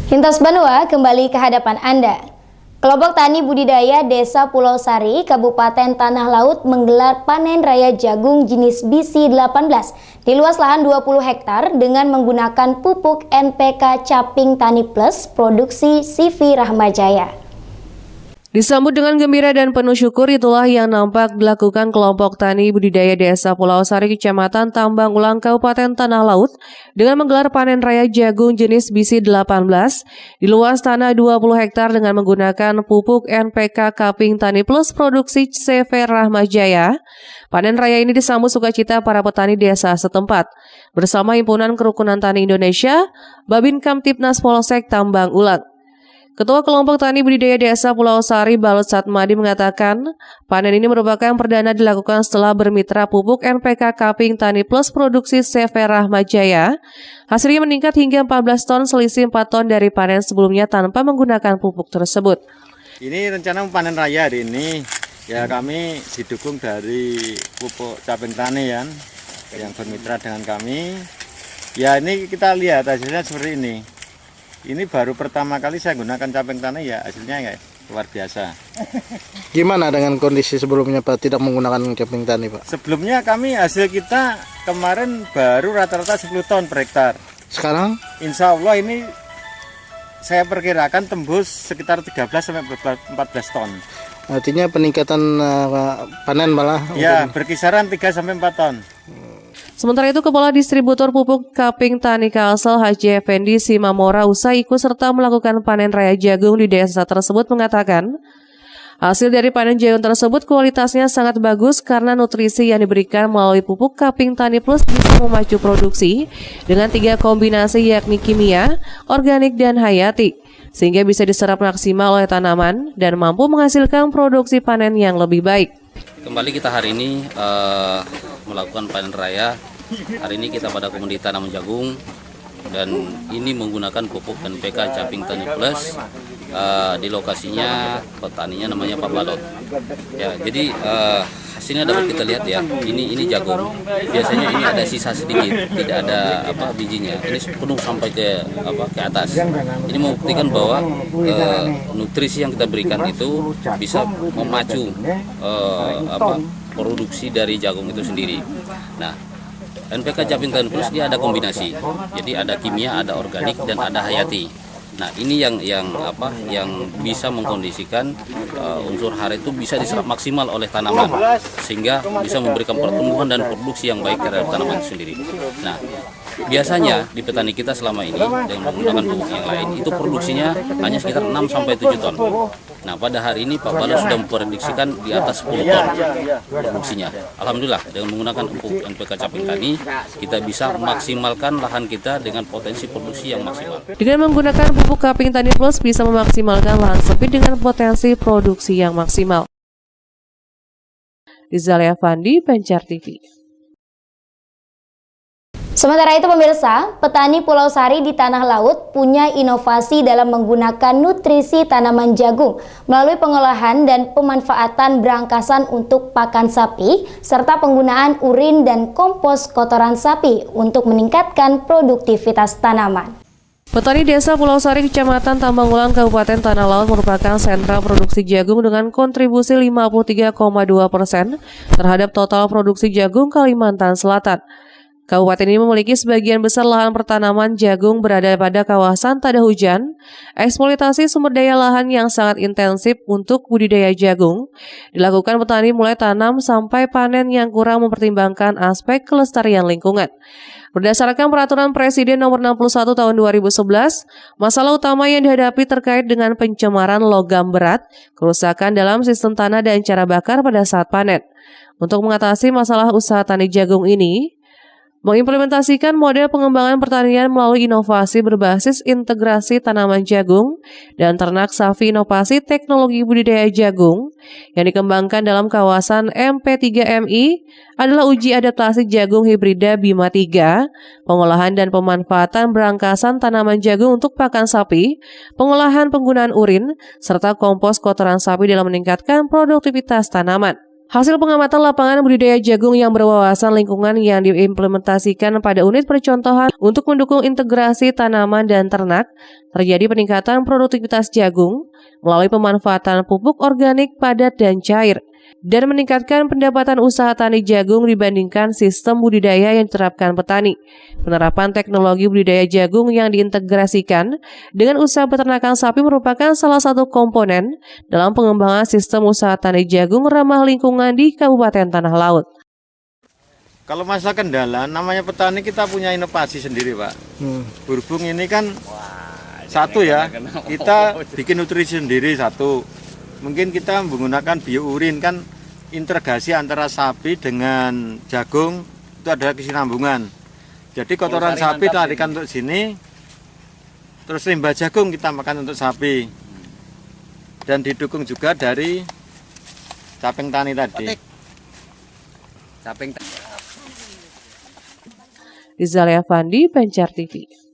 Lintas Banua kembali ke hadapan Anda. Kelompok Tani Budidaya Desa Pulau Sari, Kabupaten Tanah Laut menggelar panen raya jagung jenis BC18 di luas lahan 20 hektar dengan menggunakan pupuk NPK Caping Tani Plus produksi CV Rahmajaya. Disambut dengan gembira dan penuh syukur, itulah yang nampak dilakukan kelompok tani budidaya Desa Pulau Sari, Kecamatan Tambang Ulang, Kabupaten Tanah Laut dengan menggelar panen raya jagung jenis BC18 di luas tanah 20 hektar dengan menggunakan pupuk NPK Caping Tani Plus produksi CV Rahmajaya. Panen raya ini disambut sukacita para petani desa setempat bersama Himpunan Kerukunan Tani Indonesia, Babin Kamtibnas Polsek Tambang Ulang. Ketua Kelompok Tani Budidaya Desa Pulau Sari, Balut Satmadi, mengatakan panen ini merupakan perdana dilakukan setelah bermitra pupuk NPK Caping Tani Plus produksi CV Rahmajaya. Hasilnya meningkat hingga 14 ton, selisih 4 ton dari panen sebelumnya tanpa menggunakan pupuk tersebut. Ini rencana panen raya hari ini, ya kami didukung dari pupuk Caping Tani yang bermitra dengan kami. Ya ini kita lihat hasilnya seperti ini. Ini baru pertama kali saya gunakan Caping Tani, ya hasilnya ya luar biasa. Gimana dengan kondisi sebelumnya Pak, tidak menggunakan Caping Tani Pak? Sebelumnya kami hasil kita kemarin baru rata-rata 10 ton per hektar. Sekarang? Insya Allah ini saya perkirakan tembus sekitar 13-14 ton. Artinya peningkatan panen malah? Ya, berkisaran 3-4 ton. Sementara itu, Kepala Distributor Pupuk Caping Tani Kalsel Haji Effendi Simamora usai ikut serta melakukan panen raya jagung di desa tersebut mengatakan, hasil dari panen jagung tersebut kualitasnya sangat bagus karena nutrisi yang diberikan melalui pupuk Caping Tani Plus bisa memacu produksi dengan 3 kombinasi yakni kimia, organik, dan hayati, sehingga bisa diserap maksimal oleh tanaman dan mampu menghasilkan produksi panen yang lebih baik. Kembali kita hari ini melakukan panen raya. Hari ini kita pada komoditi tanaman jagung dan ini menggunakan pupuk NPK Caping Tani Plus. Di lokasinya petaninya namanya Pak Balot. Ya, jadi hasilnya dapat kita lihat ya. Ini jagung. Biasanya ini ada sisa sedikit, tidak ada bijinya. Ini penuh sampai ke atas. Ini membuktikan bahwa nutrisi yang kita berikan itu bisa memacu produksi dari jagung itu sendiri. Nah, NPK Caping Tani Plus dia ada kombinasi. Jadi ada kimia, ada organik, dan ada hayati. Nah, ini yang bisa mengkondisikan unsur hara itu bisa diserap maksimal oleh tanaman sehingga bisa memberikan pertumbuhan dan produksi yang baik terhadap tanaman itu sendiri. Nah, biasanya di petani kita selama ini dengan menggunakan pupuk yang lain itu produksinya hanya sekitar 6-7 ton. Nah, pada hari ini Pak Balot sudah memprediksikan di atas 10 ton produksinya. Alhamdulillah, dengan menggunakan pupuk NPK Caping Tani, kita bisa maksimalkan lahan kita dengan potensi produksi yang maksimal. Dengan menggunakan pupuk Caping Tani Plus bisa memaksimalkan lahan sempit dengan potensi produksi yang maksimal. Rizalia Fandi, Pencar TV. Sementara itu pemirsa, petani Pulau Sari di Tanah Laut punya inovasi dalam menggunakan nutrisi tanaman jagung melalui pengolahan dan pemanfaatan berangkasan untuk pakan sapi serta penggunaan urin dan kompos kotoran sapi untuk meningkatkan produktivitas tanaman. Petani Desa Pulau Sari, Kecamatan Tambang Ulang, Kabupaten Tanah Laut merupakan sentra produksi jagung dengan kontribusi 53,2% terhadap total produksi jagung Kalimantan Selatan. Kabupaten ini memiliki sebagian besar lahan pertanaman jagung berada pada kawasan tak ada hujan. Eksploitasi sumber daya lahan yang sangat intensif untuk budidaya jagung dilakukan petani mulai tanam sampai panen yang kurang mempertimbangkan aspek kelestarian lingkungan. Berdasarkan Peraturan Presiden Nomor 61 Tahun 2011, masalah utama yang dihadapi terkait dengan pencemaran logam berat, kerusakan dalam sistem tanah dan cara bakar pada saat panen. Untuk mengatasi masalah usaha tani jagung ini, mengimplementasikan model pengembangan pertanian melalui inovasi berbasis integrasi tanaman jagung dan ternak sapi. Inovasi teknologi budidaya jagung yang dikembangkan dalam kawasan MP3MI adalah uji adaptasi jagung hibrida Bima 3, pengolahan dan pemanfaatan berangkasan tanaman jagung untuk pakan sapi, pengolahan penggunaan urin, serta kompos kotoran sapi dalam meningkatkan produktivitas tanaman. Hasil pengamatan lapangan budidaya jagung yang berwawasan lingkungan yang diimplementasikan pada unit percontohan untuk mendukung integrasi tanaman dan ternak, terjadi peningkatan produktivitas jagung melalui pemanfaatan pupuk organik padat dan cair, dan meningkatkan pendapatan usaha tani jagung dibandingkan sistem budidaya yang diterapkan petani. Penerapan teknologi budidaya jagung yang diintegrasikan dengan usaha peternakan sapi merupakan salah satu komponen dalam pengembangan sistem usaha tani jagung ramah lingkungan di Kabupaten Tanah Laut. Kalau masalah kendala, namanya petani kita punya inovasi sendiri, Pak. Berhubung ini kan satu ya, kita bikin nutrisi sendiri satu. Mungkin kita menggunakan biourin, kan integrasi antara sapi dengan jagung itu adalah kesinambungan. Jadi kotoran sapi dilarikan untuk sini, terus limbah jagung kita makan untuk sapi. Dan didukung juga dari caping tani tadi. Rizal Fandi, Pencar TV.